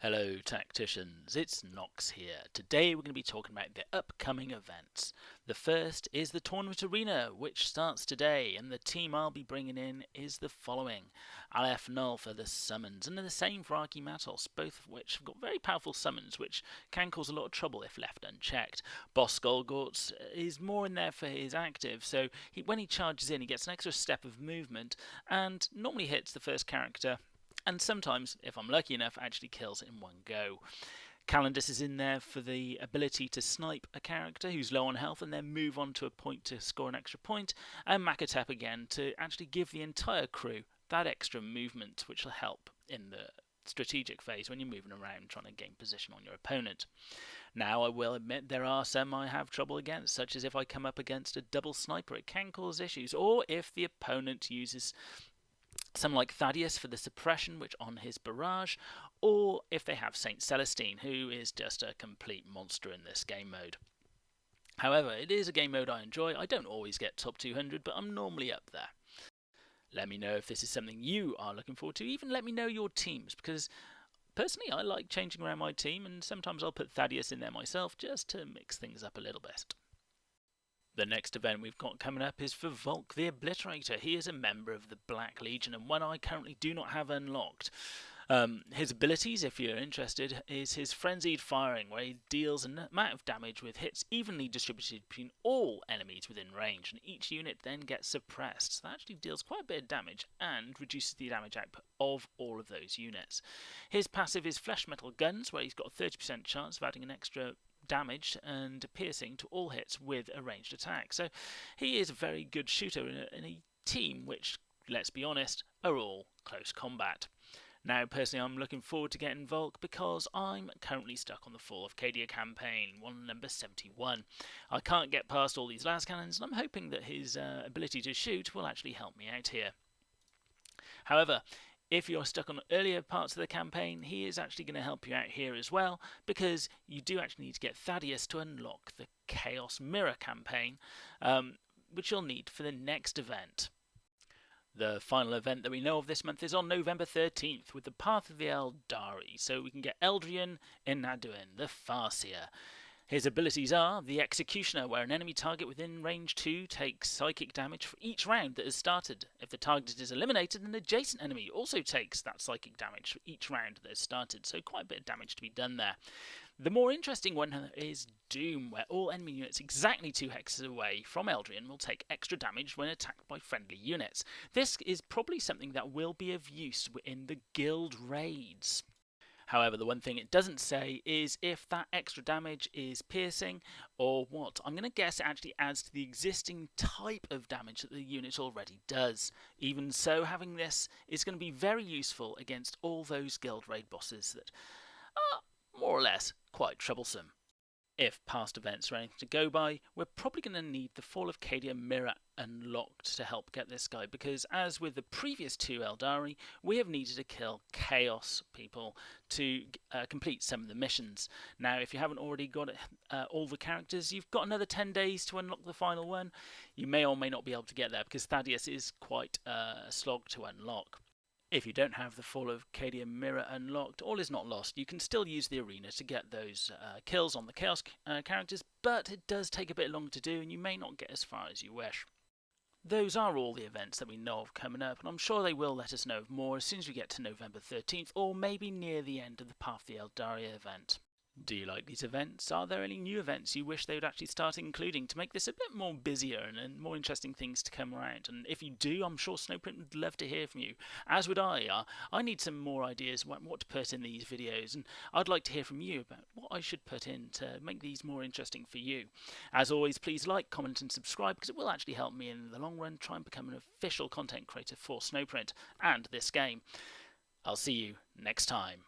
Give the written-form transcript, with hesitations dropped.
Hello tacticians, it's Nox here. Today we're going to be talking about the upcoming events. The first is the Tournament Arena, which starts today, and the team I'll be bringing in is the following. Aleph Null for the summons, and the same for Archimatos, both of which have got very powerful summons, which can cause a lot of trouble if left unchecked. Boss Golgorts is more in there for his active, so when he charges in he gets an extra step of movement, and normally hits the first character and sometimes, if I'm lucky enough, actually kills it in one go. Calendus is in there for the ability to snipe a character who's low on health and then move on to a point to score an extra point, and Makatep again to actually give the entire crew that extra movement, which will help in the strategic phase when you're moving around trying to gain position on your opponent. Now, I will admit there are some I have trouble against, such as if I come up against a double sniper, it can cause issues, or if the opponent uses some like Thaddeus for the suppression, which on his barrage, or if they have Saint Celestine, who is just a complete monster in this game mode. However, it is a game mode I enjoy. I don't always get top 200, but I'm normally up there. Let me know if this is something you are looking forward to. Even let me know your teams, because personally I like changing around my team, and sometimes I'll put Thaddeus in there myself just to mix things up a little bit. The next event we've got coming up is for Volk the Obliterator. He is a member of the Black Legion and one I currently do not have unlocked. His abilities, if you're interested, is his Frenzied Firing, where he deals an amount of damage with hits evenly distributed between all enemies within range, and each unit then gets suppressed. So that actually deals quite a bit of damage and reduces the damage output of all of those units. His passive is Flesh Metal Guns, where he's got a 30% chance of adding an extra damage and piercing to all hits with a ranged attack. So he is a very good shooter in a team which, let's be honest, are all close combat. Now, personally, I'm looking forward to getting Volk because I'm currently stuck on the Fall of Cadia campaign, one number 71. I can't get past all these las cannons, and I'm hoping that his ability to shoot will actually help me out here. However, if you're stuck on earlier parts of the campaign, he is actually going to help you out here as well, because you do actually need to get Thaddeus to unlock the Chaos Mirror campaign, which you'll need for the next event. The final event that we know of this month is on November 13th with the Path of the Eldari, so we can get Eldrian in Naduin, the Farseer. His abilities are the Executioner, where an enemy target within range 2 takes psychic damage for each round that has started. If the target is eliminated, an adjacent enemy also takes that psychic damage for each round that has started, so quite a bit of damage to be done there. The more interesting one is Doom, where all enemy units exactly 2 hexes away from Eldrian will take extra damage when attacked by friendly units. This is probably something that will be of use in the guild raids. However, the one thing it doesn't say is if that extra damage is piercing or what. I'm going to guess it actually adds to the existing type of damage that the unit already does. Even so, having this is going to be very useful against all those guild raid bosses that are more or less quite troublesome. If past events are anything to go by, we're probably going to need the Fall of Cadia Mirror unlocked to help get this guy, because as with the previous 2 Eldari, we have needed to kill Chaos people to complete some of the missions. Now, if you haven't already got all the characters, you've got another 10 days to unlock the final one. You may or may not be able to get there, because Thaddeus is quite a slog to unlock. If you don't have the Fall of Cadia Mirror unlocked, all is not lost. You can still use the arena to get those kills on the Chaos characters, but it does take a bit longer to do and you may not get as far as you wish. Those are all the events that we know of coming up, and I'm sure they will let us know of more as soon as we get to November 13th, or maybe near the end of the Path of the Eldaria event. Do you like these events? Are there any new events you wish they would actually start including to make this a bit more busier and more interesting things to come around? And if you do, I'm sure Snowprint would love to hear from you, as would I. I need some more ideas what to put in these videos, and I'd like to hear from you about what I should put in to make these more interesting for you. As always, please like, comment and subscribe, because it will actually help me in the long run try and become an official content creator for Snowprint and this game. I'll see you next time.